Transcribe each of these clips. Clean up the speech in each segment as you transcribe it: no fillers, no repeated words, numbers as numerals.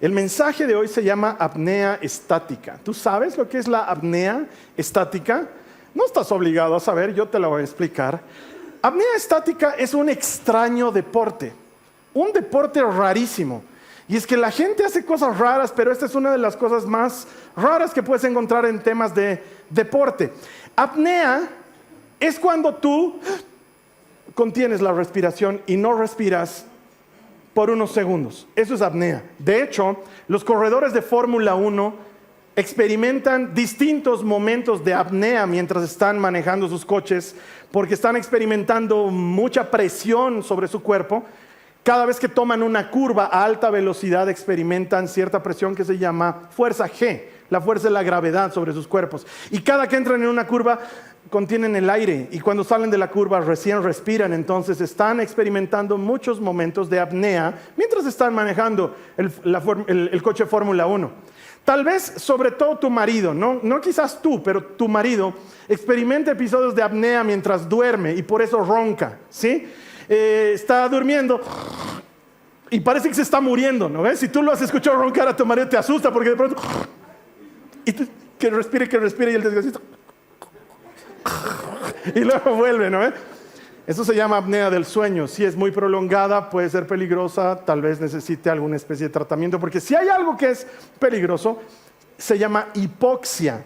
El mensaje de hoy se llama apnea estática. ¿Tú sabes lo que es la apnea estática? No estás obligado a saber, yo te la voy a explicar. Apnea estática es un extraño deporte, un deporte rarísimo. Y es que la gente hace cosas raras, pero esta es una de las cosas más raras que puedes encontrar en temas de deporte. Apnea es cuando tú contienes la respiración y no respiras por unos segundos. Eso es apnea. De hecho, los corredores de Fórmula 1 experimentan distintos momentos de apnea mientras están manejando sus coches, porque están experimentando mucha presión sobre su cuerpo. Cada vez que toman una curva a alta velocidad experimentan cierta presión que se llama fuerza G, la fuerza de la gravedad sobre sus cuerpos. Y cada que entran en una curva contienen el aire y cuando salen de la curva recién respiran. Entonces están experimentando muchos momentos de apnea mientras están manejando el coche Fórmula 1. Tal vez, sobre todo tu marido, no quizás tú, pero tu marido experimenta episodios de apnea mientras duerme y por eso ronca, ¿sí? Está durmiendo y parece que se está muriendo, ¿no ves? Si tú lo has escuchado roncar a tu marido te asusta porque de pronto y tú, que respire y el desgraciado y luego vuelve, ¿no ves? Eso se llama apnea del sueño. Si es muy prolongada puede ser peligrosa, tal vez necesite alguna especie de tratamiento, porque si hay algo que es peligroso se llama hipoxia.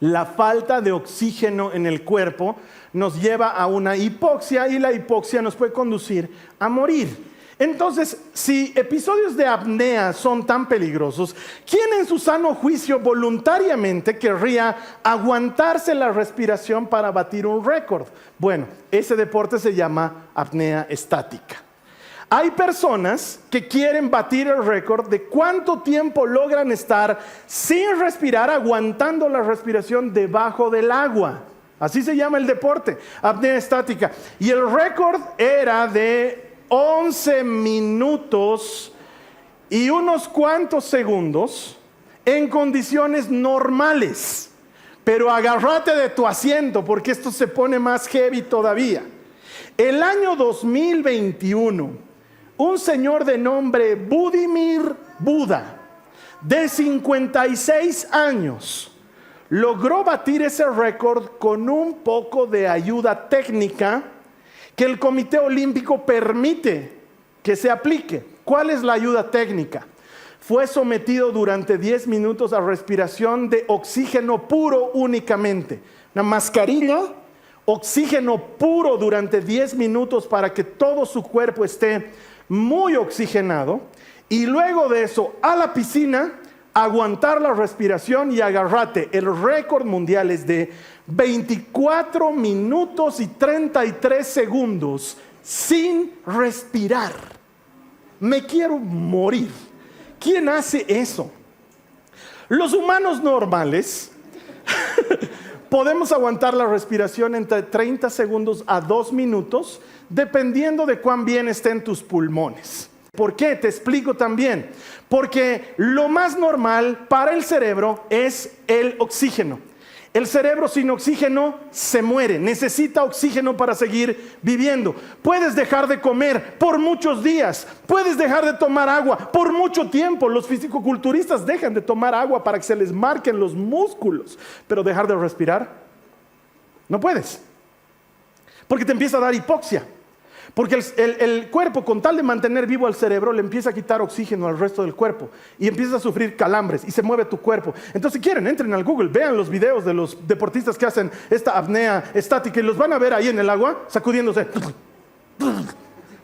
La falta de oxígeno en el cuerpo nos lleva a una hipoxia y la hipoxia nos puede conducir a morir. Entonces, si episodios de apnea son tan peligrosos, ¿quién en su sano juicio voluntariamente querría aguantarse la respiración para batir un récord? Bueno, ese deporte se llama apnea estática. Hay personas que quieren batir el récord de cuánto tiempo logran estar sin respirar, aguantando la respiración debajo del agua. Así se llama el deporte, apnea estática. Y el récord era de 11 minutos y unos cuantos segundos en condiciones normales. Pero agárrate de tu asiento porque esto se pone más heavy todavía. El año 2021, un señor de nombre Budimir Buda, de 56 años, logró batir ese récord con un poco de ayuda técnica que el Comité Olímpico permite que se aplique. ¿Cuál es la ayuda técnica? Fue sometido durante 10 minutos a respiración de oxígeno puro únicamente. Una mascarilla, oxígeno puro durante 10 minutos para que todo su cuerpo esté muy oxigenado. Y luego de eso, a la piscina, aguantar la respiración y agárrate. El récord mundial es de 24 minutos y 33 segundos sin respirar. Me quiero morir. ¿Quién hace eso? Los humanos normales podemos aguantar la respiración entre 30 segundos a 2 minutos, dependiendo de cuán bien estén tus pulmones. ¿Por qué? Te explico también. Porque lo más normal para el cerebro es el oxígeno. El cerebro sin oxígeno se muere, necesita oxígeno para seguir viviendo. Puedes dejar de comer por muchos días, puedes dejar de tomar agua por mucho tiempo. Los fisicoculturistas dejan de tomar agua para que se les marquen los músculos, pero dejar de respirar, no puedes. Porque te empieza a dar hipoxia. Porque el cuerpo, con tal de mantener vivo al cerebro, le empieza a quitar oxígeno al resto del cuerpo y empiezas a sufrir calambres y se mueve tu cuerpo. Entonces, si quieren, entren al Google, vean los videos de los deportistas que hacen esta apnea estática y los van a ver ahí en el agua sacudiéndose.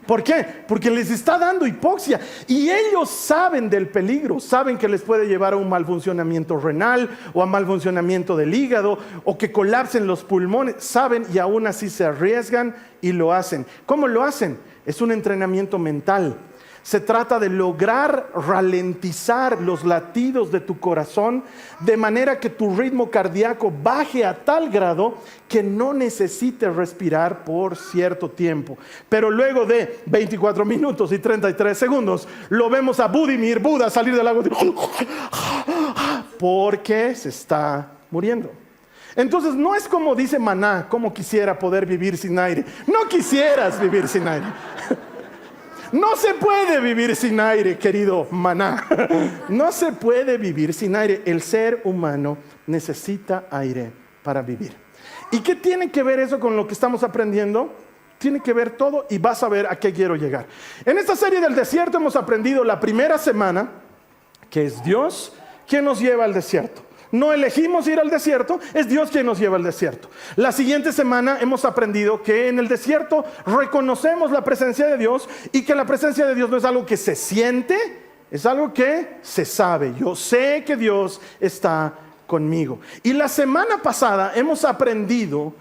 ¿Por qué? Porque les está dando hipoxia y ellos saben del peligro, saben que les puede llevar a un mal funcionamiento renal o a mal funcionamiento del hígado o que colapsen los pulmones, saben y aún así se arriesgan y lo hacen. ¿Cómo lo hacen? Es un entrenamiento mental. Se trata de lograr ralentizar los latidos de tu corazón de manera que tu ritmo cardíaco baje a tal grado que no necesites respirar por cierto tiempo. Pero luego de 24 minutos y 33 segundos, lo vemos a Budimir Buda salir del agua porque se está muriendo. Entonces no es como dice Maná, como quisiera poder vivir sin aire. No quisieras vivir sin aire. No se puede vivir sin aire, querido maná. No se puede vivir sin aire. El ser humano necesita aire para vivir. ¿Y qué tiene que ver eso con lo que estamos aprendiendo? Tiene que ver todo y vas a ver a qué quiero llegar. En esta serie del desierto hemos aprendido la primera semana que es Dios quien nos lleva al desierto. No elegimos ir al desierto, es Dios quien nos lleva al desierto. La siguiente semana hemos aprendido que en el desierto reconocemos la presencia de Dios y que la presencia de Dios no es algo que se siente, es algo que se sabe. Yo sé que Dios está conmigo. Y la semana pasada hemos aprendido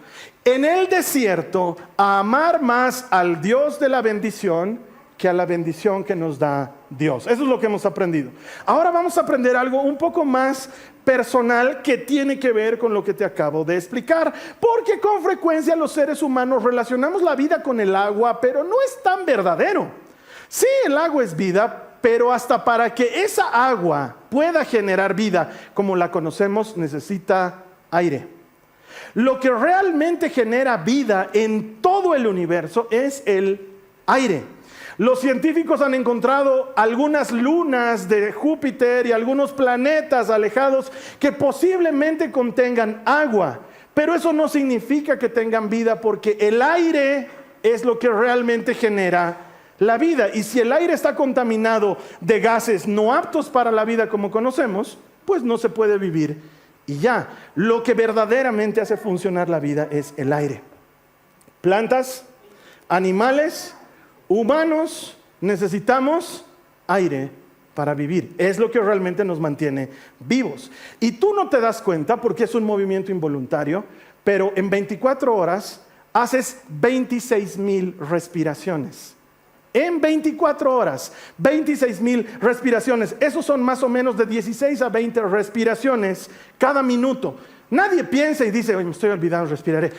en el desierto a amar más al Dios de la bendición que a la bendición que nos da Dios. Eso es lo que hemos aprendido. Ahora vamos a aprender algo un poco más personal que tiene que ver con lo que te acabo de explicar, porque con frecuencia los seres humanos relacionamos la vida con el agua, pero no es tan verdadero. Sí, el agua es vida, pero hasta para que esa agua pueda generar vida como la conocemos, necesita aire. Lo que realmente genera vida en todo el universo es el aire. Los científicos han encontrado algunas lunas de Júpiter y algunos planetas alejados que posiblemente contengan agua, pero eso no significa que tengan vida, porque el aire es lo que realmente genera la vida. Y si el aire está contaminado de gases no aptos para la vida como conocemos, pues no se puede vivir y ya. Lo que verdaderamente hace funcionar la vida es el aire. Plantas, animales, humanos, necesitamos aire para vivir. Es lo que realmente nos mantiene vivos. Y tú no te das cuenta porque es un movimiento involuntario, pero en 24 horas haces 26,000 respiraciones. En 24 horas, 26,000 respiraciones. Esos son más o menos de 16 a 20 respiraciones cada minuto. Nadie piensa y dice, oye, me estoy olvidando, respiraré.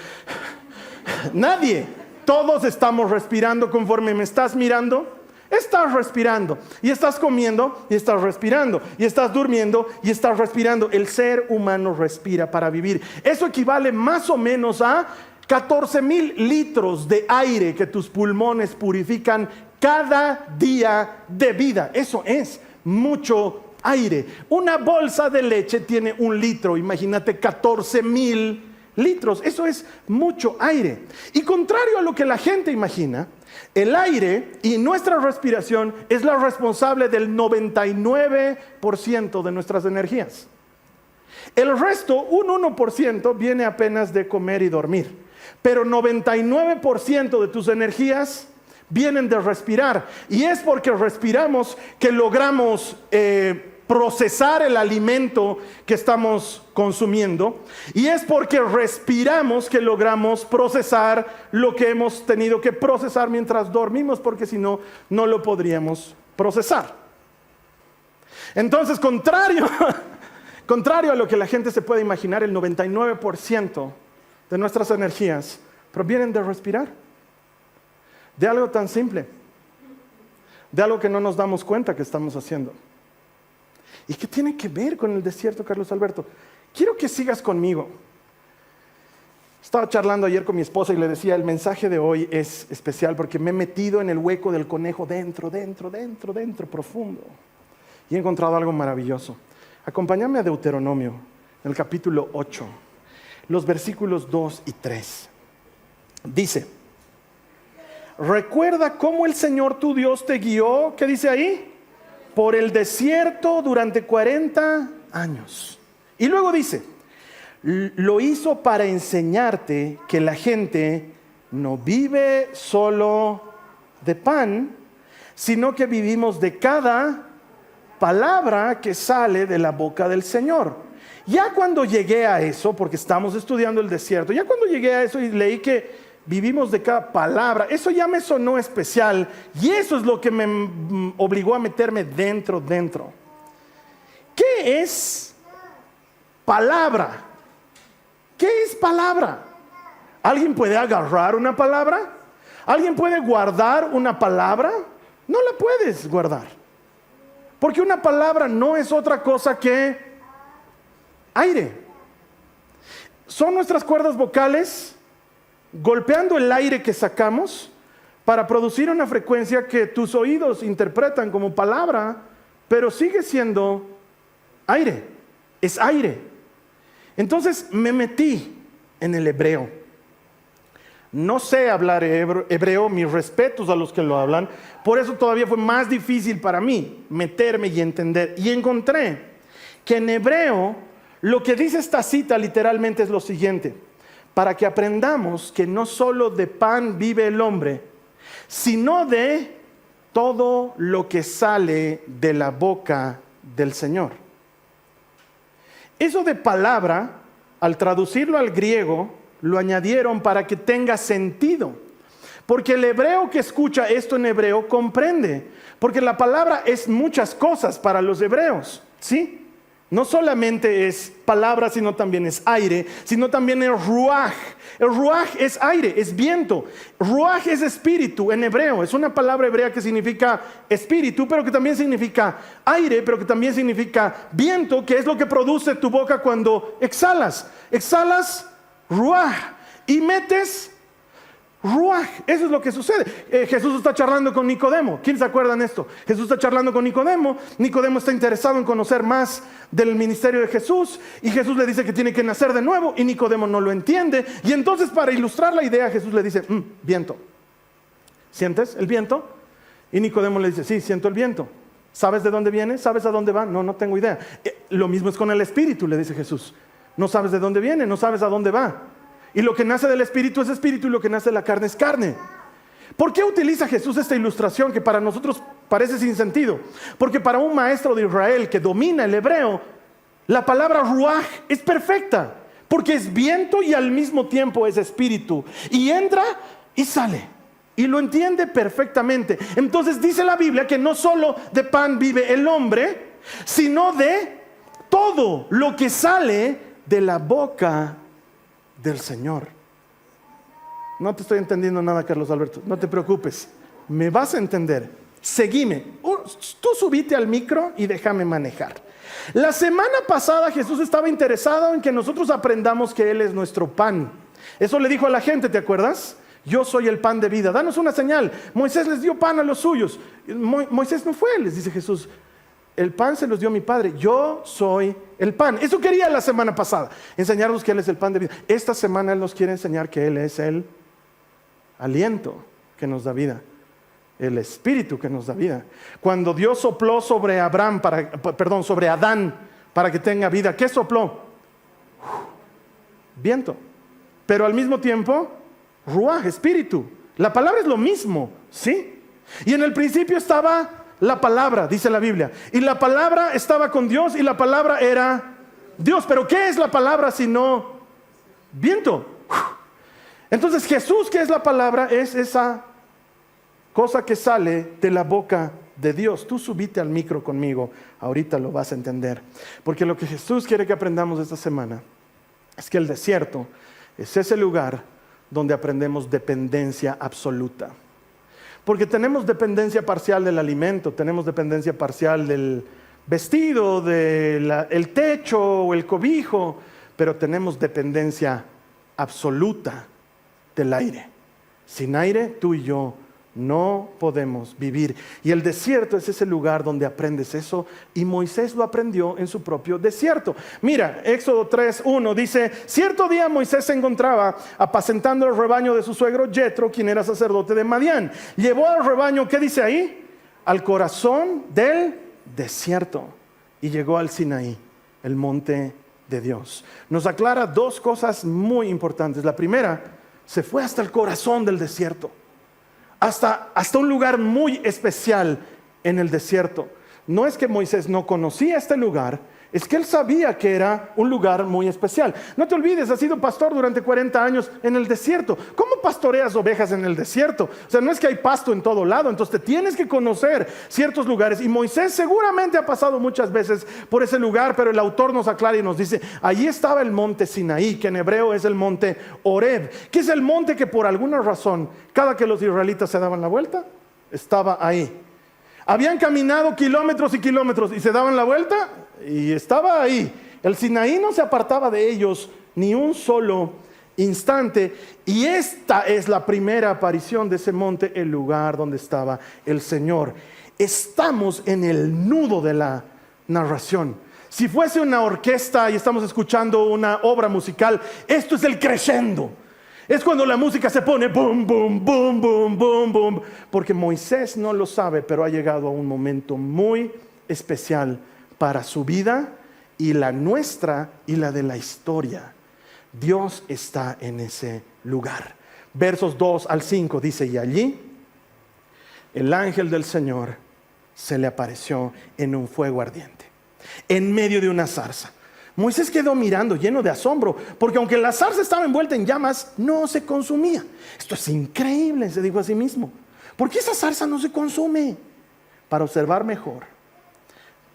Nadie. Todos estamos respirando. Conforme me estás mirando, estás respirando. Y estás comiendo y estás respirando. Y estás durmiendo y estás respirando. El ser humano respira para vivir. Eso equivale más o menos a 14,000 litros de aire que tus pulmones purifican cada día de vida. Eso es mucho aire. Una bolsa de leche tiene 1 litro. Imagínate 14,000 litros. Eso es mucho aire. Y contrario a lo que la gente imagina, el aire y nuestra respiración es la responsable del 99% de nuestras energías. El resto, un 1%, viene apenas de comer y dormir. Pero 99% de tus energías vienen de respirar. Y es porque respiramos que logramos procesar el alimento que estamos consumiendo, y es porque respiramos que logramos procesar lo que hemos tenido que procesar mientras dormimos, porque si no, no lo podríamos procesar. Entonces, contrario a lo que la gente se puede imaginar, el 99% de nuestras energías provienen de respirar, de algo tan simple, de algo que no nos damos cuenta que estamos haciendo. ¿Y qué tiene que ver con el desierto, Carlos Alberto? Quiero que sigas conmigo. Estaba charlando ayer con mi esposa y le decía, el mensaje de hoy es especial porque me he metido en el hueco del conejo dentro, profundo. Y he encontrado algo maravilloso. Acompáñame a Deuteronomio, en el capítulo 8, los versículos 2 y 3. Dice, recuerda cómo el Señor tu Dios te guió, ¿qué dice ahí? Por el desierto durante 40 años. Y luego dice, lo hizo para enseñarte que la gente no vive solo de pan, sino que vivimos de cada palabra que sale de la boca del Señor. Ya cuando llegué a eso, porque estamos estudiando el desierto, ya cuando llegué a eso y leí que vivimos de cada palabra, eso ya me sonó especial, y eso es lo que me obligó a meterme dentro. ¿Qué es palabra? ¿Qué es palabra? ¿Alguien puede agarrar una palabra? ¿Alguien puede guardar una palabra? No la puedes guardar, porque una palabra no es otra cosa que aire. Son nuestras cuerdas vocales golpeando el aire que sacamos para producir una frecuencia que tus oídos interpretan como palabra, pero sigue siendo aire, es aire. Entonces me metí en el hebreo. No sé hablar hebreo, mis respetos a los que lo hablan, por eso todavía fue más difícil para mí meterme y entender. Y encontré que en hebreo lo que dice esta cita literalmente es lo siguiente: para que aprendamos que no solo de pan vive el hombre, sino de todo lo que sale de la boca del Señor. Eso de palabra, al traducirlo al griego, lo añadieron para que tenga sentido. Porque el hebreo que escucha esto en hebreo comprende. Porque la palabra es muchas cosas para los hebreos, ¿sí? No solamente es palabra, sino también es aire, sino también es ruaj. El ruaj es aire, es viento. Ruaj es espíritu en hebreo. Es una palabra hebrea que significa espíritu, pero que también significa aire, pero que también significa viento, que es lo que produce tu boca cuando exhalas. Exhalas ruaj y metes ruaj. Eso es lo que sucede. Jesús está charlando con Nicodemo. ¿Quién se acuerdan de esto? Jesús está charlando con Nicodemo. Nicodemo está interesado en conocer más del ministerio de Jesús, y Jesús le dice que tiene que nacer de nuevo, y Nicodemo no lo entiende. Y entonces, para ilustrar la idea, Jesús le dice: viento. ¿Sientes el viento? Y Nicodemo le dice: sí, siento el viento. ¿Sabes de dónde viene? ¿Sabes a dónde va? No, no tengo idea. Lo mismo es con el espíritu, le dice Jesús. No sabes de dónde viene, no sabes a dónde va. Y lo que nace del espíritu es espíritu, y lo que nace de la carne es carne. ¿Por qué utiliza Jesús esta ilustración que para nosotros parece sin sentido? Porque para un maestro de Israel que domina el hebreo, la palabra ruaj es perfecta, porque es viento y al mismo tiempo es espíritu, y entra y sale, y lo entiende perfectamente. Entonces dice la Biblia que no solo de pan vive el hombre, sino de todo lo que sale de la boca del Señor. No te estoy entendiendo nada, Carlos Alberto. No te preocupes, me vas a entender. Seguime. Tú subite al micro y déjame manejar. La semana pasada Jesús estaba interesado en que nosotros aprendamos que Él es nuestro pan. Eso le dijo a la gente, ¿te acuerdas? Yo soy el pan de vida, danos una señal. Moisés les dio pan a los suyos. Moisés no fue, les dice Jesús. El pan se los dio mi Padre, yo soy el pan. Eso quería la semana pasada, enseñarnos que Él es el pan de vida. Esta semana Él nos quiere enseñar que Él es el aliento que nos da vida, el espíritu que nos da vida. Cuando Dios sopló sobre sobre Adán para que tenga vida, ¿qué sopló? Viento. Pero al mismo tiempo, ruaj, espíritu. La palabra es lo mismo, ¿sí? Y en el principio estaba la palabra, dice la Biblia, y la palabra estaba con Dios, y la palabra era Dios. Pero ¿qué es la palabra sino viento? Entonces Jesús, ¿qué es la palabra? Es esa cosa que sale de la boca de Dios. Tú subite al micro conmigo, ahorita lo vas a entender. Porque lo que Jesús quiere que aprendamos esta semana es que el desierto es ese lugar donde aprendemos dependencia absoluta. Porque tenemos dependencia parcial del alimento, tenemos dependencia parcial del vestido, del techo o el cobijo, pero tenemos dependencia absoluta del aire. Sin aire, tú y yo no podemos vivir. Y el desierto es ese lugar donde aprendes eso, y Moisés lo aprendió en su propio desierto. Mira, Éxodo 3:1 dice: cierto día Moisés se encontraba apacentando el rebaño de su suegro Jetro, quien era sacerdote de Madián. Llevó al rebaño, ¿qué dice ahí? Al corazón del desierto, y llegó al Sinaí, el monte de Dios. Nos aclara dos cosas muy importantes. La primera, se fue hasta el corazón del desierto, hasta un lugar muy especial en el desierto. No es que Moisés no conocía este lugar, es que él sabía que era un lugar muy especial. No te olvides, has sido pastor durante 40 años en el desierto. ¿Cómo pastoreas ovejas en el desierto? O sea, no es que hay pasto en todo lado, entonces te tienes que conocer ciertos lugares. Y Moisés seguramente ha pasado muchas veces por ese lugar, pero el autor nos aclara y nos dice: allí estaba el monte Sinaí, que en hebreo es el monte Horeb, que es el monte que por alguna razón, cada que los israelitas se daban la vuelta, estaba ahí. Habían caminado kilómetros y kilómetros y se daban la vuelta y estaba ahí. El Sinaí no se apartaba de ellos ni un solo instante, y esta es la primera aparición de ese monte, el lugar donde estaba el Señor. Estamos en el nudo de la narración. Si fuese una orquesta y estamos escuchando una obra musical, esto es el crescendo. Es cuando la música se pone boom, boom, boom, boom, boom, boom. Porque Moisés no lo sabe, pero ha llegado a un momento muy especial para su vida y la nuestra y la de la historia. Dios está en ese lugar. Versos 2 al 5 dice: y allí el ángel del Señor se le apareció en un fuego ardiente, en medio de una zarza. Moisés quedó mirando lleno de asombro, porque aunque la zarza estaba envuelta en llamas, no se consumía. Esto es increíble, se dijo a sí mismo. ¿Por qué esa zarza no se consume? Para observar mejor,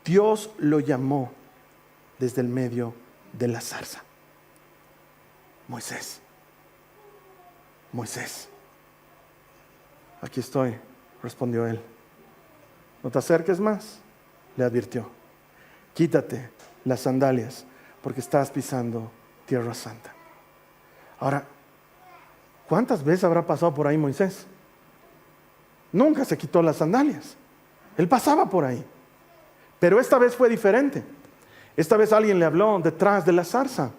Dios lo llamó desde el medio de la zarza: Moisés, Moisés. Aquí estoy, respondió él. No te acerques más, le advirtió. Quítate las sandalias, porque estás pisando tierra santa. Ahora, ¿cuántas veces habrá pasado por ahí Moisés? Nunca se quitó las sandalias. Él pasaba por ahí. Pero esta vez fue diferente. Esta vez alguien le habló detrás de la zarza.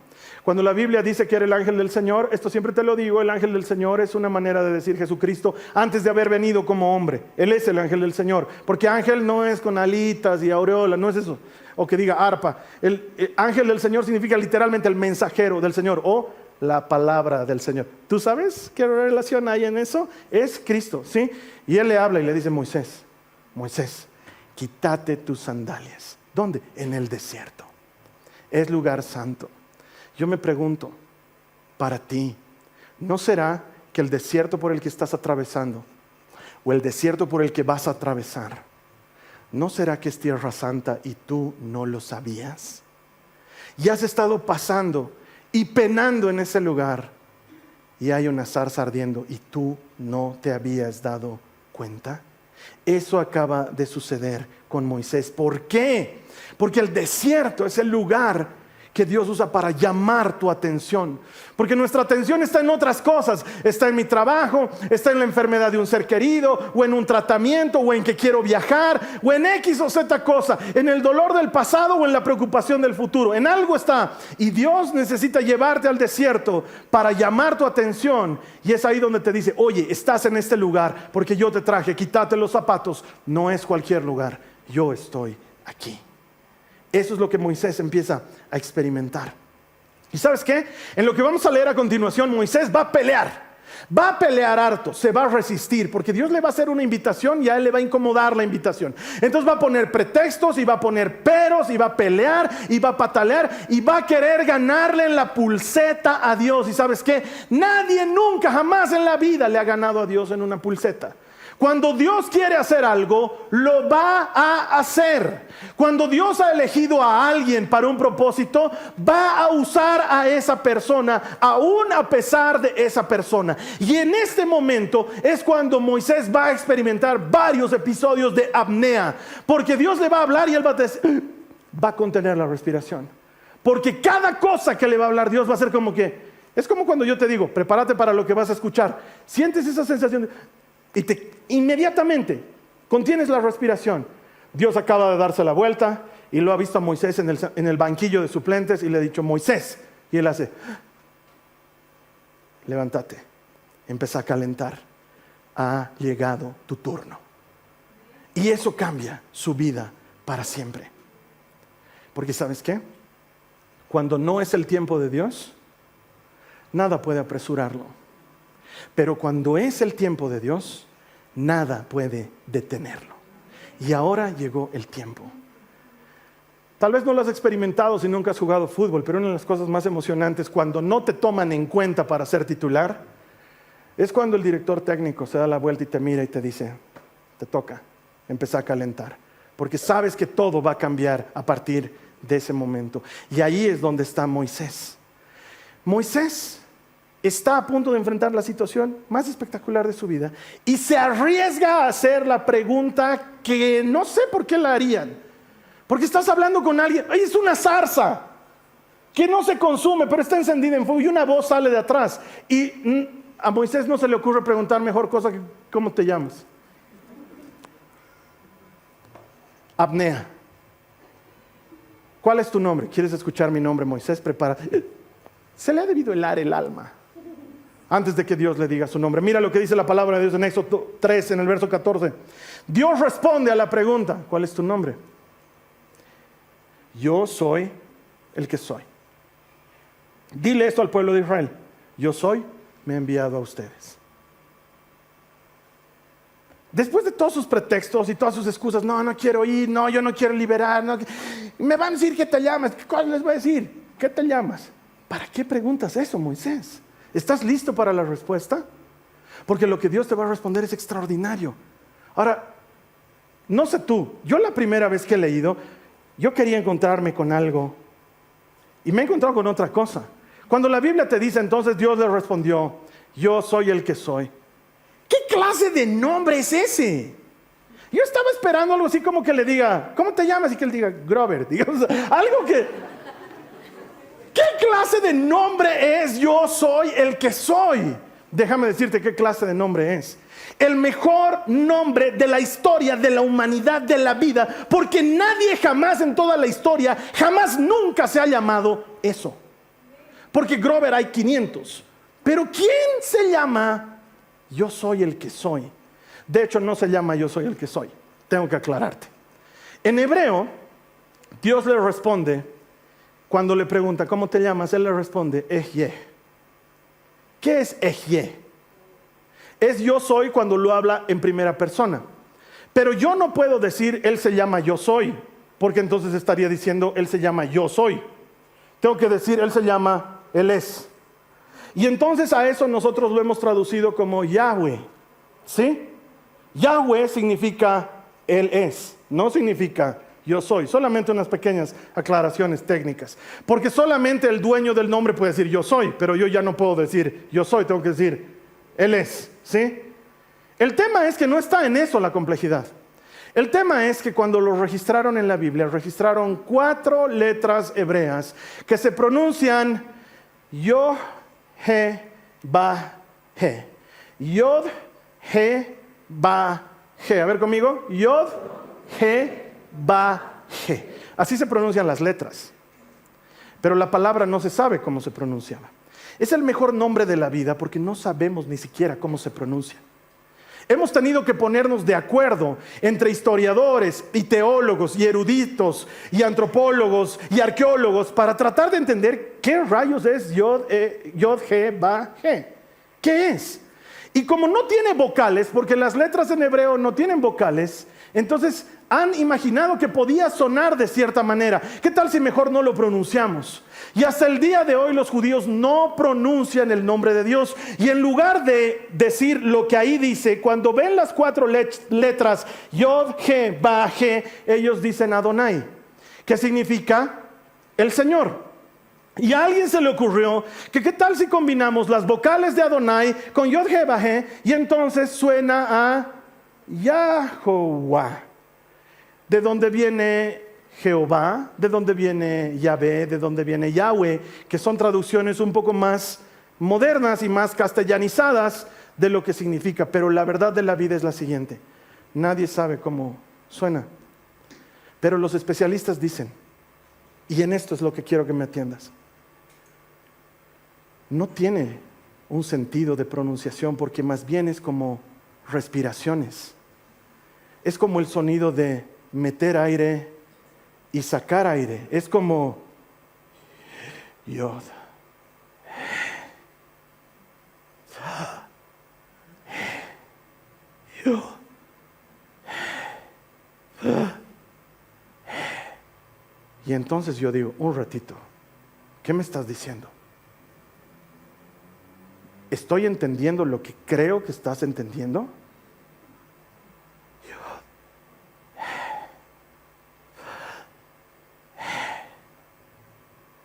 Cuando la Biblia dice que era el ángel del Señor, esto siempre te lo digo, el ángel del Señor es una manera de decir Jesucristo antes de haber venido como hombre. Él es el ángel del Señor, porque ángel no es con alitas y aureolas, no es eso, o que diga arpa. El ángel del Señor significa literalmente el mensajero del Señor o la palabra del Señor. ¿Tú sabes qué relación hay en eso? Es Cristo, ¿sí? Y Él le habla y le dice: Moisés, Moisés, quítate tus sandalias. ¿Dónde? En el desierto. Es lugar santo. Yo me pregunto, para ti, ¿no será que el desierto por el que estás atravesando o el desierto por el que vas a atravesar, no será que es tierra santa y tú no lo sabías? Y has estado pasando y penando en ese lugar y hay una zarza ardiendo y tú no te habías dado cuenta. Eso acaba de suceder con Moisés. ¿Por qué? Porque el desierto es el lugar que Dios usa para llamar tu atención. Porque nuestra atención está en otras cosas. Está en mi trabajo, está en la enfermedad de un ser querido, o en un tratamiento, o en que quiero viajar, o en X o Z cosa, en el dolor del pasado o en la preocupación del futuro. En algo está. Y Dios necesita llevarte al desierto para llamar tu atención. Y es ahí donde te dice: oye, estás en este lugar porque yo te traje, quítate los zapatos. No es cualquier lugar, yo estoy aquí. Eso es lo que Moisés empieza a experimentar. ¿Y sabes qué? En lo que vamos a leer a continuación, Moisés va a pelear harto, se va a resistir, porque Dios le va a hacer una invitación y a él le va a incomodar la invitación. Entonces va a poner pretextos y va a poner peros y va a pelear y va a patalear y va a querer ganarle en la pulseta a Dios. ¿Y sabes qué? Nadie nunca, jamás en la vida le ha ganado a Dios en una pulseta. Cuando Dios quiere hacer algo, lo va a hacer. Cuando Dios ha elegido a alguien para un propósito, va a usar a esa persona, aún a pesar de esa persona. Y en este momento es cuando Moisés va a experimentar varios episodios de apnea, porque Dios le va a hablar y él va a contener la respiración. Porque cada cosa que le va a hablar Dios va a ser como que, es como cuando yo te digo: prepárate para lo que vas a escuchar. Sientes esa sensación y inmediatamente contienes la respiración. Dios acaba de darse la vuelta y lo ha visto a Moisés en el banquillo de suplentes y le ha dicho: Moisés, y él hace: levántate, empieza a calentar, ha llegado tu turno. Y eso cambia su vida para siempre. Porque ¿sabes qué? Cuando no es el tiempo de Dios, nada puede apresurarlo. Pero cuando es el tiempo de Dios, nada puede detenerlo. Y ahora llegó el tiempo. Tal vez no lo has experimentado si nunca has jugado fútbol, pero una de las cosas más emocionantes cuando no te toman en cuenta para ser titular es cuando el director técnico se da la vuelta y te mira y te dice: te toca empezar a calentar, porque sabes que todo va a cambiar a partir de ese momento. Y ahí es donde está Moisés. Moisés está a punto de enfrentar la situación más espectacular de su vida y se arriesga a hacer la pregunta que no sé por qué la harían. Porque estás hablando con alguien: ¡ay, es una zarza! que no se consume, pero está encendida en fuego y una voz sale de atrás. Y a Moisés no se le ocurre preguntar mejor cosa que ¿cómo te llamas? Abnea. ¿Cuál es tu nombre? ¿Quieres escuchar mi nombre, Moisés? Prepárate. Se le ha debido helar el alma antes de que Dios le diga su nombre. Mira lo que dice la palabra de Dios en Éxodo 3, en el verso 14. Dios responde a la pregunta, ¿cuál es tu nombre? Yo soy el que soy. Dile esto al pueblo de Israel. Yo soy, me he enviado a ustedes. Después de todos sus pretextos y todas sus excusas, no quiero ir, no, yo no quiero liberar, no, me van a decir que te llamas. ¿Cuál les voy a decir? ¿Qué te llamas? ¿Para qué preguntas eso, Moisés? ¿Estás listo para la respuesta? Porque lo que Dios te va a responder es extraordinario. Ahora, no sé tú, yo la primera vez que he leído, yo quería encontrarme con algo y me he encontrado con otra cosa. Cuando la Biblia te dice, entonces Dios le respondió, yo soy el que soy. ¿Qué clase de nombre es ese? Yo estaba esperando algo así como que le diga, ¿cómo te llamas? Y que él diga, Grover, digamos, algo que... ¿Qué clase de nombre es yo soy el que soy? Déjame decirte qué clase de nombre es. El mejor nombre de la historia de la humanidad, de la vida, porque nadie jamás en toda la historia, jamás nunca se ha llamado eso. Porque Grover hay 500. Pero ¿quién se llama yo soy el que soy? De hecho, no se llama yo soy el que soy. Tengo que aclararte. En hebreo, Dios le responde, cuando le pregunta, ¿cómo te llamas? Él le responde, Ejye. ¿Qué es Ejye? Es yo soy cuando lo habla en primera persona. Pero yo no puedo decir, él se llama yo soy, porque entonces estaría diciendo, él se llama yo soy. Tengo que decir, él se llama, él es. Y entonces a eso nosotros lo hemos traducido como Yahweh. ¿Sí? Yahweh significa él es, no significa yo soy. Solamente unas pequeñas aclaraciones técnicas. Porque solamente el dueño del nombre puede decir yo soy, pero yo ya no puedo decir yo soy, tengo que decir él es. ¿Sí? El tema es que no está en eso la complejidad. El tema es que cuando lo registraron en la Biblia, registraron 4 letras hebreas que se pronuncian Yod, He, Ba, He. Yod, He, Ba, He. A ver conmigo. Yod, He, Ba, He. Así se pronuncian las letras. Pero la palabra no se sabe cómo se pronunciaba. Es el mejor nombre de la vida porque no sabemos ni siquiera cómo se pronuncia. Hemos tenido que ponernos de acuerdo entre historiadores y teólogos y eruditos y antropólogos y arqueólogos para tratar de entender qué rayos es Yod, He, Ba, He. ¿Qué es? Y como no tiene vocales, porque las letras en hebreo no tienen vocales, entonces han imaginado que podía sonar de cierta manera. ¿Qué tal si mejor no lo pronunciamos? Y hasta el día de hoy los judíos no pronuncian el nombre de Dios. Y en lugar de decir lo que ahí dice, cuando ven las 4 letras Yod, He, Ba, He, ellos dicen Adonai, que significa el Señor. Y a alguien se le ocurrió que qué tal si combinamos las vocales de Adonai con Yod, He, Ba, He, y entonces suena a Yahová. ¿De dónde viene Jehová? ¿De dónde viene Yahvé? ¿De dónde viene Yahweh? Que son traducciones un poco más modernas y más castellanizadas de lo que significa. Pero la verdad de la vida es la siguiente. Nadie sabe cómo suena. Pero los especialistas dicen, y en esto es lo que quiero que me atiendas, no tiene un sentido de pronunciación porque más bien es como respiraciones. Es como el sonido de meter aire y sacar aire. Es como Yod, Yod, y entonces yo digo, un ratito, ¿qué me estás diciendo? ¿Estoy entendiendo lo que creo que estás entendiendo?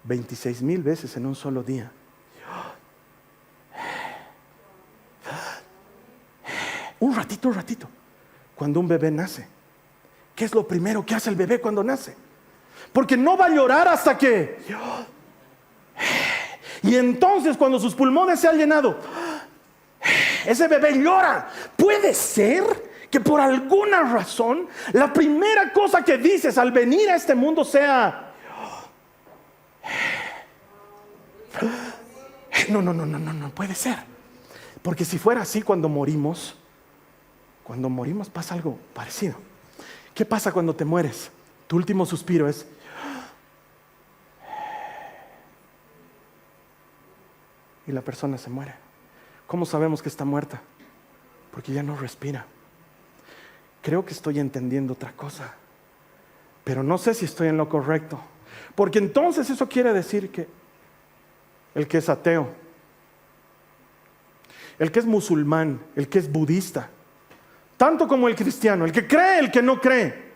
26,000 veces en un solo día. Un ratito. Cuando un bebé nace, ¿qué es lo primero que hace el bebé cuando nace? Porque no va a llorar hasta que Y entonces cuando sus pulmones se han llenado, ese bebé llora. Puede ser que por alguna razón la primera cosa que dices al venir a este mundo sea: no puede ser. Porque si fuera así, cuando morimos pasa algo parecido. ¿Qué pasa cuando te mueres? Tu último suspiro es: y la persona se muere. ¿Cómo sabemos que está muerta? Porque ya no respira. Creo que estoy entendiendo otra cosa, pero no sé si estoy en lo correcto. Porque entonces eso quiere decir que el que es ateo, el que es musulmán, el que es budista, tanto como el cristiano, el que cree, el que no cree,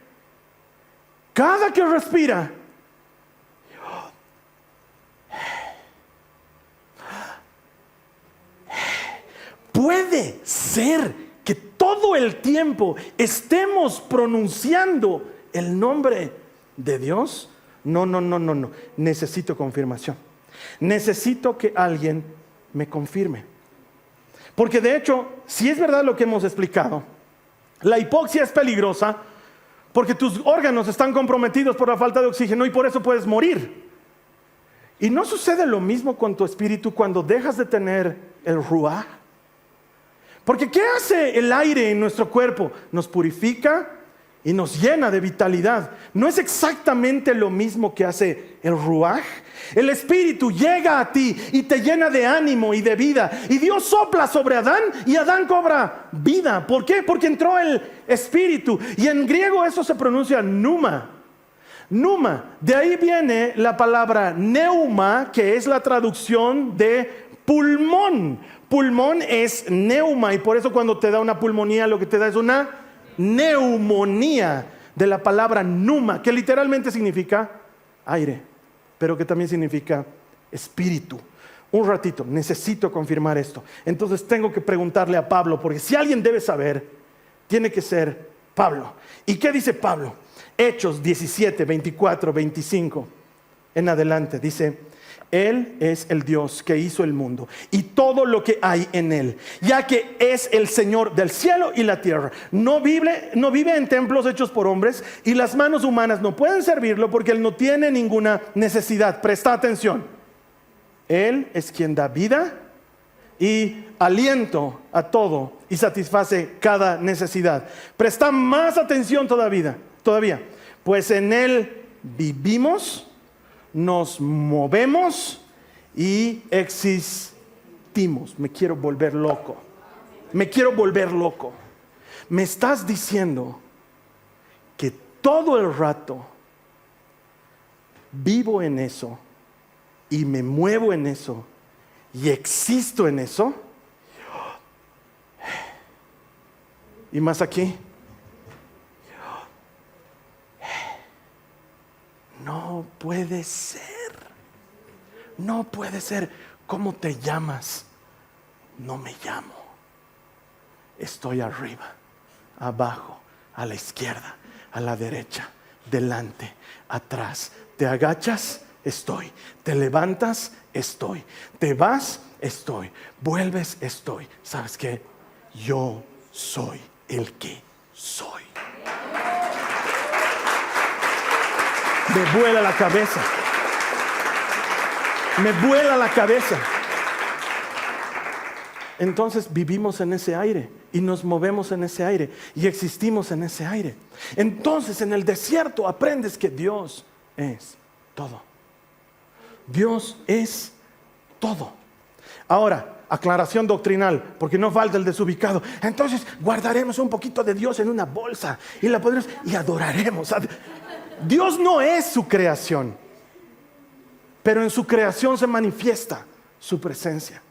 cada que respira, puede ser que todo el tiempo estemos pronunciando el nombre de Dios. No. Necesito confirmación. Necesito que alguien me confirme. Porque de hecho, si es verdad lo que hemos explicado, la hipoxia es peligrosa porque tus órganos están comprometidos por la falta de oxígeno y por eso puedes morir. ¿Y no sucede lo mismo con tu espíritu cuando dejas de tener el ruaj? Porque ¿qué hace el aire en nuestro cuerpo? Nos purifica y nos llena de vitalidad. ¿No es exactamente lo mismo que hace el ruaj? El espíritu llega a ti y te llena de ánimo y de vida. Y Dios sopla sobre Adán y Adán cobra vida. ¿Por qué? Porque entró el espíritu. Y en griego eso se pronuncia pneuma. Pneuma. De ahí viene la palabra neuma, que es la traducción de pulmón. Pulmón es neuma, y por eso cuando te da una pulmonía lo que te da es una neumonía, de la palabra pneuma, que literalmente significa aire, pero que también significa espíritu. Un ratito, necesito confirmar esto. Entonces tengo que preguntarle a Pablo, porque si alguien debe saber, tiene que ser Pablo. ¿Y qué dice Pablo? Hechos 17, 24, 25 en adelante, dice: Él es el Dios que hizo el mundo y todo lo que hay en él, ya que es el Señor del cielo y la tierra. No vive en templos hechos por hombres, y las manos humanas no pueden servirlo porque Él no tiene ninguna necesidad. Presta atención. Él es quien da vida y aliento a todo y satisface cada necesidad. Presta más atención todavía. Pues en Él vivimos, nos movemos y existimos. Me quiero volver loco. Me estás diciendo que todo el rato vivo en eso y me muevo en eso y existo en eso. Y más aquí. No puede ser. ¿Cómo te llamas? No me llamo. Estoy arriba, abajo, a la izquierda, a la derecha, delante, atrás. Te agachas, estoy. Te levantas, estoy. Te vas, estoy. Vuelves, estoy. ¿Sabes qué? Yo soy el que soy. Me vuela la cabeza. Entonces vivimos en ese aire y nos movemos en ese aire y existimos en ese aire. Entonces en el desierto aprendes que Dios es todo. Dios es todo. Ahora, aclaración doctrinal, porque no falta el desubicado. Entonces guardaremos un poquito de Dios en una bolsa y la pondremos y adoraremos. Dios no es su creación, pero en su creación se manifiesta su presencia.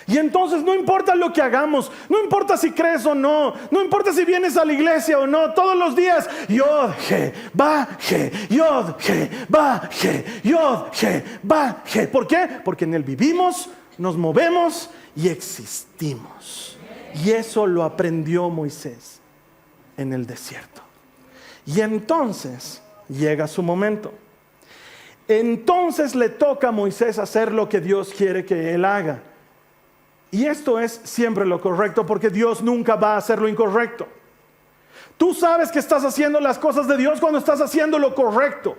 Y entonces no importa lo que hagamos, no importa si crees o no, no importa si vienes a la iglesia o no, todos los días Yod, He, Ba, He, Yod, He, Ba, He, Yod, He, Ba, He. ¿Por qué? Porque en Él vivimos, nos movemos y existimos. Y eso lo aprendió Moisés en el desierto. Y entonces llega su momento. entonces le toca a Moisés hacer lo que Dios quiere que él haga. Y esto es siempre lo correcto, porque Dios nunca va a hacer lo incorrecto. Tú sabes que estás haciendo las cosas de Dios cuando estás haciendo lo correcto.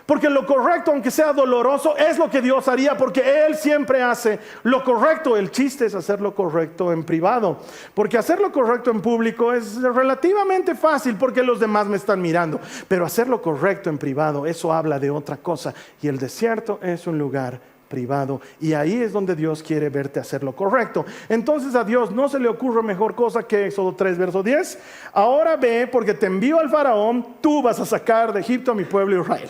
Porque lo correcto, aunque sea doloroso, es lo que Dios haría, porque Él siempre hace lo correcto. El chiste es hacer lo correcto en privado, porque hacer lo correcto en público es relativamente fácil porque los demás me están mirando. Pero hacer lo correcto en privado, eso habla de otra cosa. Y el desierto es un lugar privado, y ahí es donde Dios quiere verte hacer lo correcto. Entonces a Dios no se le ocurre mejor cosa que Éxodo 3 verso 10. Ahora ve, porque te envío al faraón, tú vas a sacar de Egipto a mi pueblo Israel.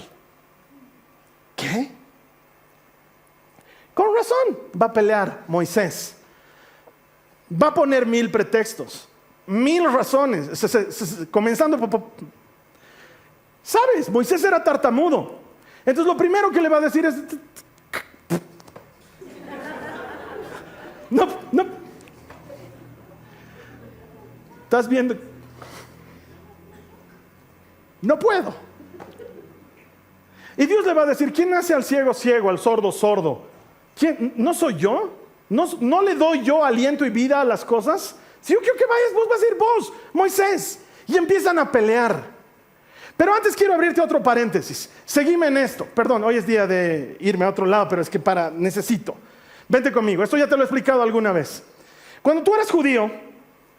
¿Qué? Con razón va a pelear Moisés. Va a poner 1000 pretextos, 1000 razones, comenzando ¿sabes? Moisés era tartamudo. Entonces lo primero que le va a decir es: no. ¿Estás viendo? No puedo. Y Dios le va a decir: ¿quién hace al ciego ciego, al sordo sordo? ¿Quién? ¿No soy yo? ¿No le doy yo aliento y vida a las cosas? Si yo quiero que vayas, vos vas a ir vos, Moisés. Y empiezan a pelear. Pero antes quiero abrirte otro paréntesis. Seguime en esto. Perdón, hoy es día de irme a otro lado, pero es que necesito. Vente conmigo, esto ya te lo he explicado alguna vez. Cuando tú eras judío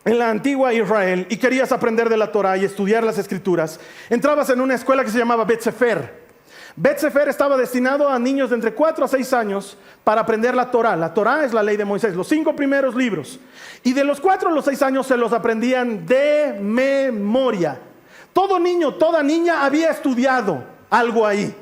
en la antigua Israel y querías aprender de la Torah y estudiar las escrituras, entrabas en una escuela que se llamaba Bet Sefer. Bet Sefer estaba destinado a niños de entre 4 a 6 años para aprender la Torah. La Torah es la ley de Moisés, los 5 primeros libros. Y de los 4 a los 6 años se los aprendían de memoria. Todo niño, toda niña había estudiado algo ahí.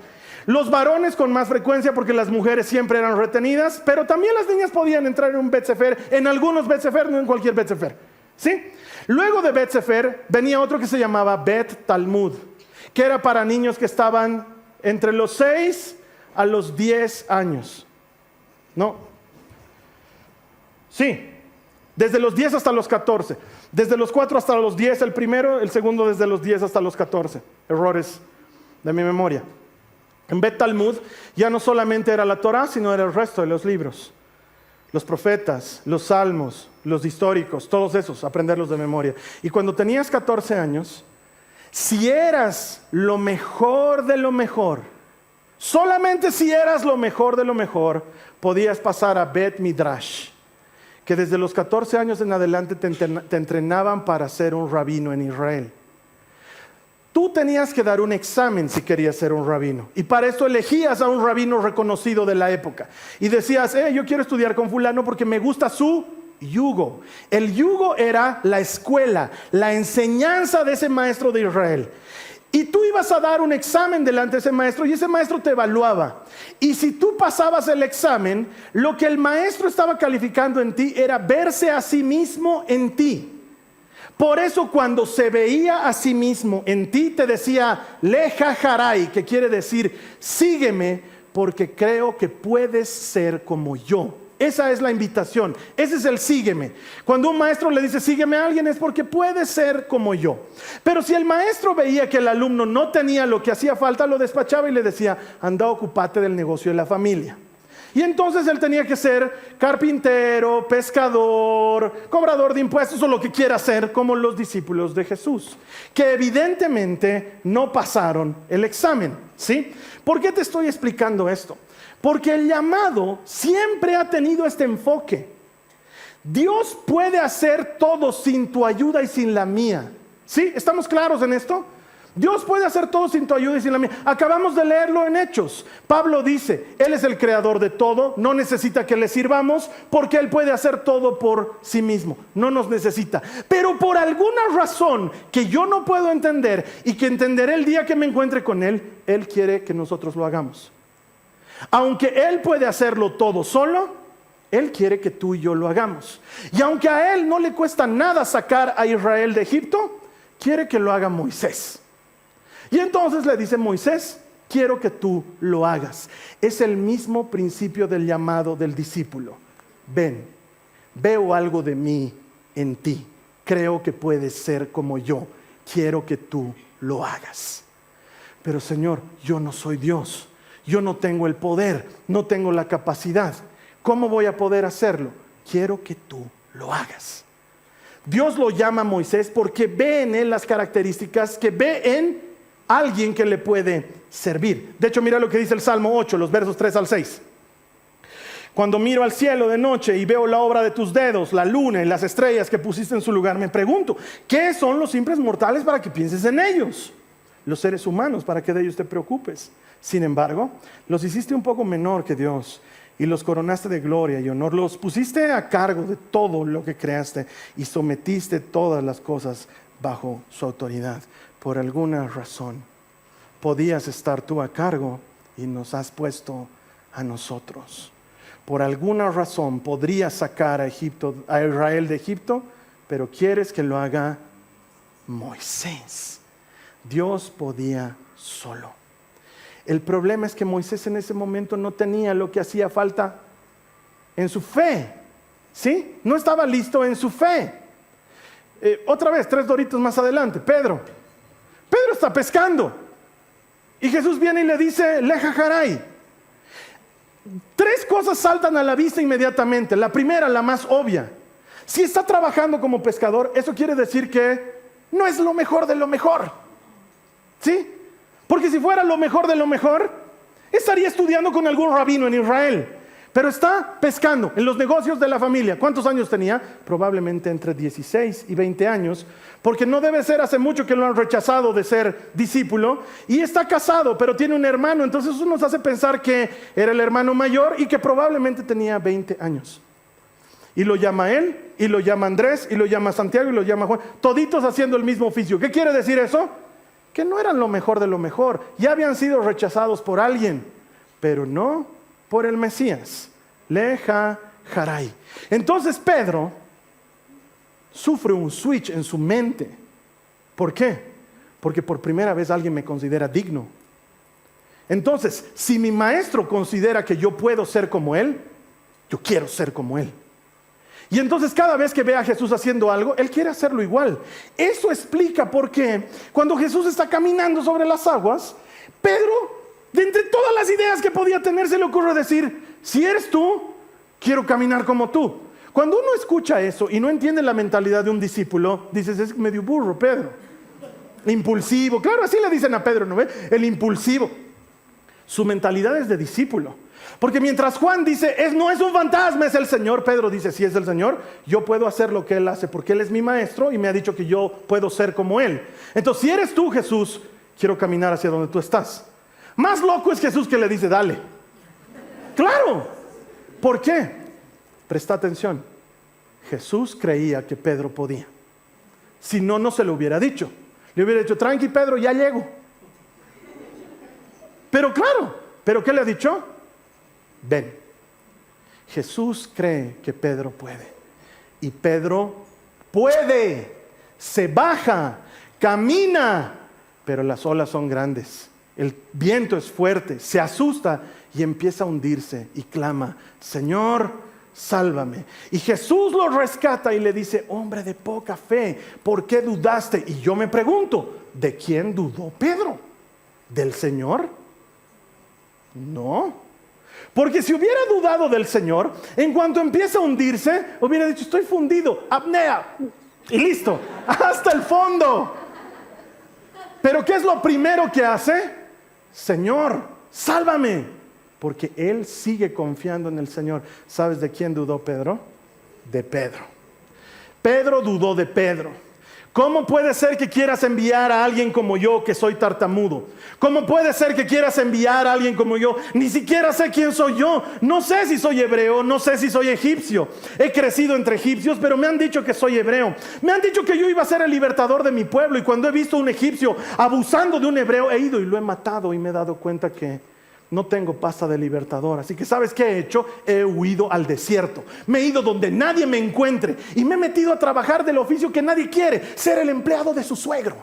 Los varones con más frecuencia, porque las mujeres siempre eran retenidas, pero también las niñas podían entrar en un Bet Sefer, en algunos Bet Sefer, no en cualquier Bet Sefer. ¿Sí? Luego de Bet Sefer venía otro que se llamaba Bet Talmud, que era para niños que estaban entre los 6 a los 10 años. ¿No? Sí, desde los 10 hasta los 14. Desde los 4 hasta los 10 el primero, el segundo desde los 10 hasta los 14. Errores de mi memoria. En Bet Talmud ya no solamente era la Torah, sino era el resto de los libros. Los profetas, los salmos, los históricos, todos esos, aprenderlos de memoria. Y cuando tenías 14 años, si eras lo mejor de lo mejor, solamente si eras lo mejor de lo mejor, podías pasar a Bet Midrash, que desde los 14 años en adelante te entrenaban para ser un rabino en Israel. Tú tenías que dar un examen si querías ser un rabino, y para eso elegías a un rabino reconocido de la época y decías: yo quiero estudiar con fulano porque me gusta su yugo. El yugo era la escuela, la enseñanza de ese maestro de Israel. Y tú ibas a dar un examen delante de ese maestro, y ese maestro te evaluaba. Y si tú pasabas el examen, lo que el maestro estaba calificando en ti era verse a sí mismo en ti. Por eso cuando se veía a sí mismo en ti, te decía Leja Harai, que quiere decir: sígueme porque creo que puedes ser como yo. Esa es la invitación, ese es el sígueme. Cuando un maestro le dice sígueme a alguien, es porque puede ser como yo. Pero si el maestro veía que el alumno no tenía lo que hacía falta, lo despachaba y le decía: anda, ocúpate del negocio de la familia. Y entonces él tenía que ser carpintero, pescador, cobrador de impuestos, o lo que quiera ser, como los discípulos de Jesús, que evidentemente no pasaron el examen. ¿Sí? ¿Por qué te estoy explicando esto? Porque el llamado siempre ha tenido este enfoque. Dios puede hacer todo sin tu ayuda y sin la mía. ¿Sí? ¿Estamos claros en esto? Dios puede hacer todo sin tu ayuda y sin la mía. Acabamos de leerlo en Hechos. Pablo dice: Él es el creador de todo, no necesita que le sirvamos, porque Él puede hacer todo por sí mismo, no nos necesita. Pero por alguna razón que yo no puedo entender, y que entenderé el día que me encuentre con Él, Él quiere que nosotros lo hagamos. Aunque Él puede hacerlo todo solo, Él quiere que tú y yo lo hagamos. Y aunque a Él no le cuesta nada sacar a Israel de Egipto, quiere que lo haga Moisés. Y entonces le dice: Moisés, quiero que tú lo hagas. Es el mismo principio del llamado del discípulo. Ven, veo algo de mí en ti. Creo que puedes ser como yo. Quiero que tú lo hagas. Pero Señor, yo no soy Dios. Yo no tengo el poder, no tengo la capacidad. ¿Cómo voy a poder hacerlo? Quiero que tú lo hagas. Dios lo llama a Moisés porque ve en él las características que ve en alguien que le puede servir. De hecho, mira lo que dice el Salmo 8, los versos 3 al 6. Cuando miro al cielo de noche y veo la obra de tus dedos, la luna y las estrellas que pusiste en su lugar, me pregunto, ¿qué son los simples mortales para que pienses en ellos? Los seres humanos para que de ellos te preocupes. Sin embargo, los hiciste un poco menor que Dios y los coronaste de gloria y honor. Los pusiste a cargo de todo lo que creaste y sometiste todas las cosas bajo su autoridad. Por alguna razón podías estar tú a cargo y nos has puesto a nosotros. Por alguna razón podrías sacar a Israel de Egipto, pero quieres que lo haga Moisés. Dios podía solo. El problema es que Moisés en ese momento no tenía lo que hacía falta en su fe. ¿Sí? No estaba listo en su fe. Otra vez, 3 doritos más adelante, Pedro está pescando y Jesús viene y le dice, Leja Jaray. 3 cosas saltan a la vista inmediatamente. La primera, la más obvia: si está trabajando como pescador, eso quiere decir que no es lo mejor de lo mejor. ¿Sí? Porque si fuera lo mejor de lo mejor, estaría estudiando con algún rabino en Israel. Pero está pescando en los negocios de la familia. ¿Cuántos años tenía? Probablemente entre 16 y 20 años, porque no debe ser hace mucho que lo han rechazado de ser discípulo. Y está casado, pero tiene un hermano. Entonces eso nos hace pensar que era el hermano mayor y que probablemente tenía 20 años. Y lo llama él, y lo llama Andrés, y lo llama Santiago, y lo llama Juan. Toditos haciendo el mismo oficio. ¿Qué quiere decir eso? Que no eran lo mejor de lo mejor. Ya habían sido rechazados por alguien, pero no por el Mesías. Leja Jaray. Entonces Pedro sufre un switch en su mente. ¿Por qué? Porque por primera vez alguien me considera digno. Entonces, si mi maestro considera que yo puedo ser como él, yo quiero ser como él. Y entonces cada vez que ve a Jesús haciendo algo, él quiere hacerlo igual. Eso explica por qué cuando Jesús está caminando sobre las aguas, Pedro, de entre todas las ideas que podía tener, se le ocurre decir, si eres tú, quiero caminar como tú. Cuando uno escucha eso y no entiende la mentalidad de un discípulo, dices, es medio burro, Pedro. Impulsivo. Claro, así le dicen a Pedro, ¿no ve? El impulsivo. Su mentalidad es de discípulo. Porque mientras Juan dice, no es un fantasma, es el Señor, Pedro dice, si es el Señor, yo puedo hacer lo que Él hace, porque Él es mi maestro y me ha dicho que yo puedo ser como Él. Entonces, si eres tú, Jesús, quiero caminar hacia donde tú estás. Más loco es Jesús que le dice, dale. Claro. ¿Por qué? Presta atención. Jesús creía que Pedro podía. Si no, no se lo hubiera dicho. Le hubiera dicho, tranqui Pedro, ya llego. Pero claro, ¿pero qué le ha dicho? Ven. Jesús cree que Pedro puede. Y Pedro puede. Se baja, camina, pero las olas son grandes. El viento es fuerte, se asusta y empieza a hundirse y clama, Señor, sálvame. Y Jesús lo rescata y le dice, hombre de poca fe, ¿por qué dudaste? Y yo me pregunto, ¿de quién dudó Pedro? ¿Del Señor? No. Porque si hubiera dudado del Señor, en cuanto empieza a hundirse, hubiera dicho, estoy fundido, apnea, y listo, hasta el fondo. Pero ¿qué es lo primero que hace? Señor, sálvame. Porque él sigue confiando en el Señor. ¿Sabes de quién dudó Pedro? De Pedro. Pedro dudó de Pedro. ¿Cómo puede ser que quieras enviar a alguien como yo que soy tartamudo? ¿Cómo puede ser que quieras enviar a alguien como yo? Ni siquiera sé quién soy yo. No sé si soy hebreo, no sé si soy egipcio. He crecido entre egipcios, pero me han dicho que soy hebreo. Me han dicho que yo iba a ser el libertador de mi pueblo. Y cuando he visto a un egipcio abusando de un hebreo, he ido y lo he matado y me he dado cuenta que no tengo pasta de libertador. Así que ¿sabes qué he hecho? He huido al desierto. Me he ido donde nadie me encuentre. Y me he metido a trabajar del oficio que nadie quiere. Ser el empleado de su suegro.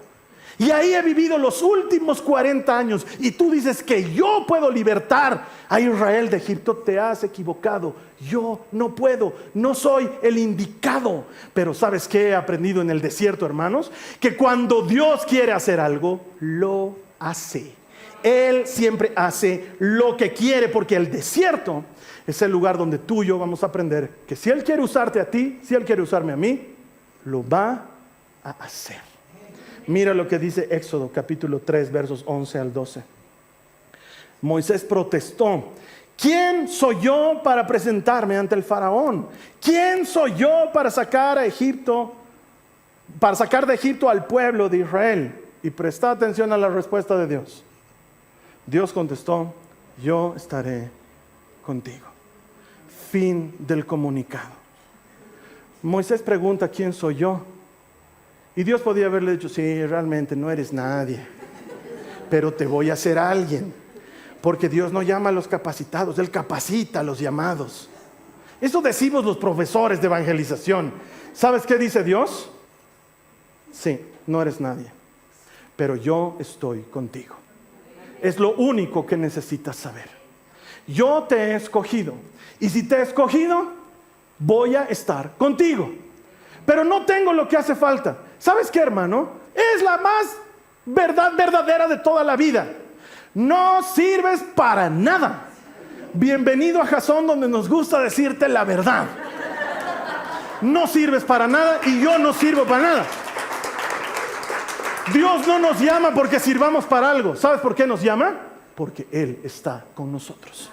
Y ahí he vivido los últimos 40 años. Y tú dices que yo puedo libertar a Israel de Egipto. Te has equivocado. Yo no puedo. No soy el indicado. Pero ¿sabes qué he aprendido en el desierto, hermanos? Que cuando Dios quiere hacer algo, lo hace. Él siempre hace lo que quiere, porque el desierto es el lugar donde tú y yo vamos a aprender que si Él quiere usarte a ti, si Él quiere usarme a mí, lo va a hacer. Mira lo que dice Éxodo capítulo 3 versos 11 al 12. Moisés protestó: ¿quién soy yo para presentarme ante el faraón? ¿Quién soy yo para sacar de Egipto al pueblo de Israel? Y presta atención a la respuesta de Dios. Dios contestó: yo estaré contigo. Fin del comunicado. Moisés pregunta: ¿quién soy yo? Y Dios podía haberle dicho: sí, realmente no eres nadie, pero te voy a hacer alguien. Porque Dios no llama a los capacitados, Él capacita a los llamados. Eso decimos los profesores de evangelización. ¿Sabes qué dice Dios? Sí, no eres nadie, pero yo estoy contigo. Es lo único que necesitas saber. Yo te he escogido, y si te he escogido, voy a estar contigo. Pero no tengo lo que hace falta. ¿Sabes qué, hermano? Es la más verdad verdadera de toda la vida. No sirves para nada. Bienvenido a Jasón, donde nos gusta decirte la verdad. No sirves para nada y yo no sirvo para nada. Dios no nos llama porque sirvamos para algo. ¿Sabes por qué nos llama? Porque Él está con nosotros.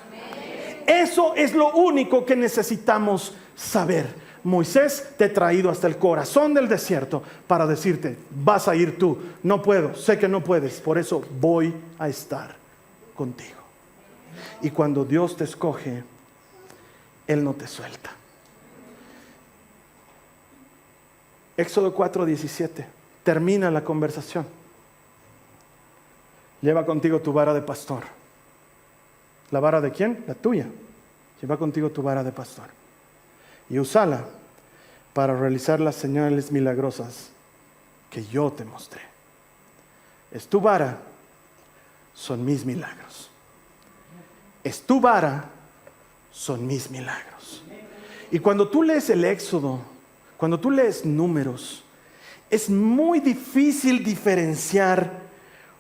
Eso es lo único que necesitamos saber. Moisés, te he traído hasta el corazón del desierto para decirte: vas a ir tú. No puedo, sé que no puedes, por eso voy a estar contigo. Y cuando Dios te escoge, Él no te suelta. Éxodo 4:17 termina la conversación. Lleva contigo tu vara de pastor. ¿La vara de quién? La tuya. Lleva contigo tu vara de pastor y úsala para realizar las señales milagrosas que yo te mostré. Es tu vara, son mis milagros. Es tu vara, son mis milagros. Y cuando tú lees el Éxodo, cuando tú lees Números, es muy difícil diferenciar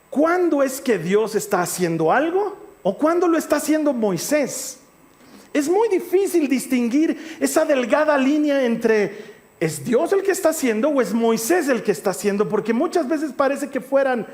cuándo es que Dios está haciendo algo o cuándo lo está haciendo Moisés. Es muy difícil distinguir esa delgada línea entre ¿es Dios el que está haciendo o es Moisés el que está haciendo? Porque muchas veces parece que fueran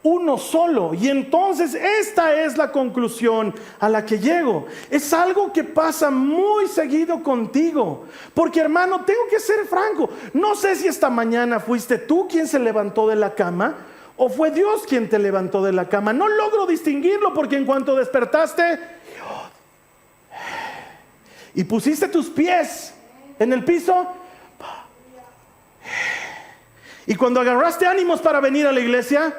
uno solo. Y entonces esta es la conclusión a la que llego. Es algo que pasa muy seguido contigo. Porque, hermano, tengo que ser franco. No sé si esta mañana fuiste tú quien se levantó de la cama o fue Dios quien te levantó de la cama. No logro distinguirlo, porque en cuanto despertaste y pusiste tus pies en el piso, y cuando agarraste ánimos para venir a la iglesia,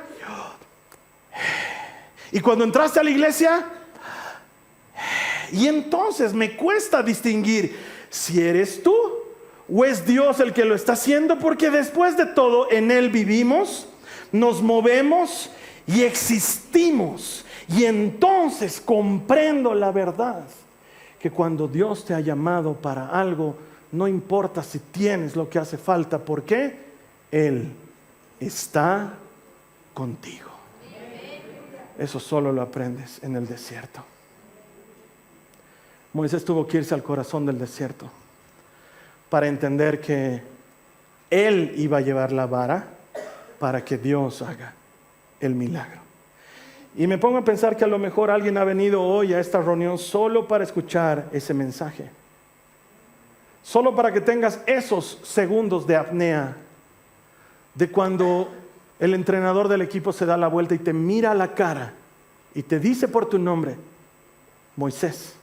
y cuando entraste a la iglesia, y entonces me cuesta distinguir si eres tú o es Dios el que lo está haciendo, porque después de todo en Él vivimos, nos movemos y existimos. Y entonces comprendo la verdad, que cuando Dios te ha llamado para algo, no importa si tienes lo que hace falta, porque Él está contigo. Eso solo lo aprendes en el desierto. Moisés tuvo que irse al corazón del desierto para entender que él iba a llevar la vara para que Dios haga el milagro. Y me pongo a pensar que a lo mejor alguien ha venido hoy a esta reunión solo para escuchar ese mensaje. Solo para que tengas esos segundos de apnea, de cuando el entrenador del equipo se da la vuelta y te mira a la cara y te dice por tu nombre: Moisés.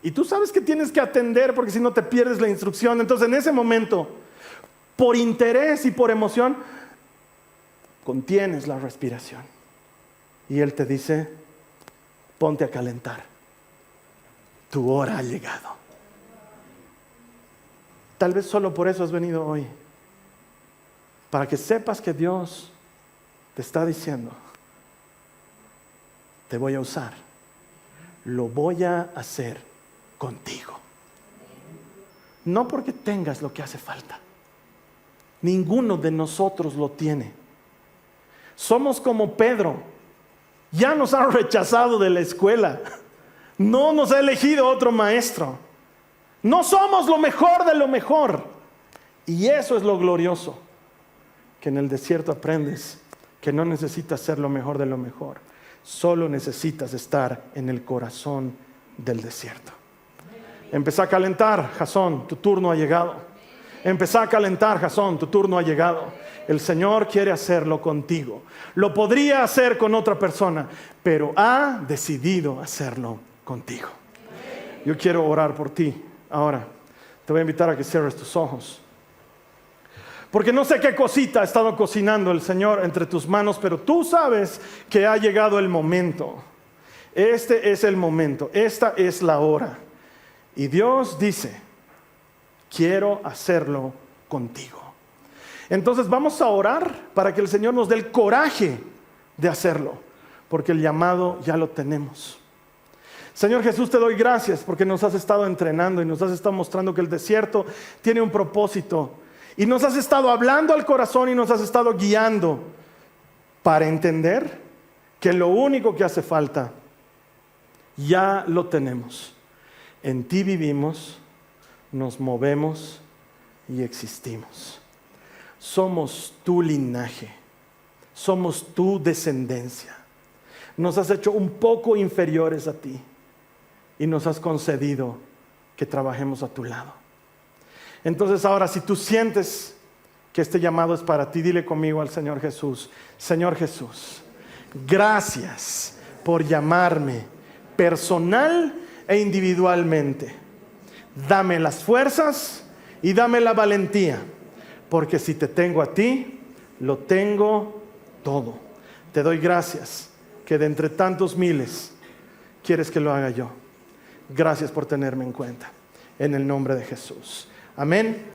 Y tú sabes que tienes que atender, porque si no te pierdes la instrucción. Entonces en ese momento, por interés y por emoción, contienes la respiración. Y Él te dice: ponte a calentar. Tu hora ha llegado. Tal vez solo por eso has venido hoy. Para que sepas que Dios te está diciendo: te voy a usar. Lo voy a hacer contigo. No porque tengas lo que hace falta. Ninguno de nosotros lo tiene. Somos como Pedro. Ya nos han rechazado de la escuela. No nos ha elegido otro maestro. No somos lo mejor de lo mejor. Y eso es lo glorioso, que en el desierto aprendes que no necesitas ser lo mejor de lo mejor. Solo necesitas estar en el corazón del desierto. Empezá a calentar, Jasón, tu turno ha llegado. Empezá a calentar, Jasón, tu turno ha llegado. El Señor quiere hacerlo contigo. Lo podría hacer con otra persona, pero ha decidido hacerlo contigo. Yo quiero orar por ti. Ahora, te voy a invitar a que cierres tus ojos. Porque no sé qué cosita ha estado cocinando el Señor entre tus manos, pero tú sabes que ha llegado el momento. Este es el momento, esta es la hora. Y Dios dice, quiero hacerlo contigo. Entonces vamos a orar para que el Señor nos dé el coraje de hacerlo, porque el llamado ya lo tenemos. Señor Jesús, te doy gracias porque nos has estado entrenando y nos has estado mostrando que el desierto tiene un propósito. Y nos has estado hablando al corazón y nos has estado guiando para entender que lo único que hace falta ya lo tenemos. En ti vivimos, nos movemos y existimos. Somos tu linaje, somos tu descendencia. Nos has hecho un poco inferiores a ti y nos has concedido que trabajemos a tu lado. Entonces ahora, si tú sientes que este llamado es para ti, dile conmigo al Señor Jesús: Señor Jesús, gracias por llamarme personal e individualmente. Dame las fuerzas y dame la valentía, porque si te tengo a ti, lo tengo todo. Te doy gracias que de entre tantos miles quieres que lo haga yo. Gracias por tenerme en cuenta. En el nombre de Jesús. Amén.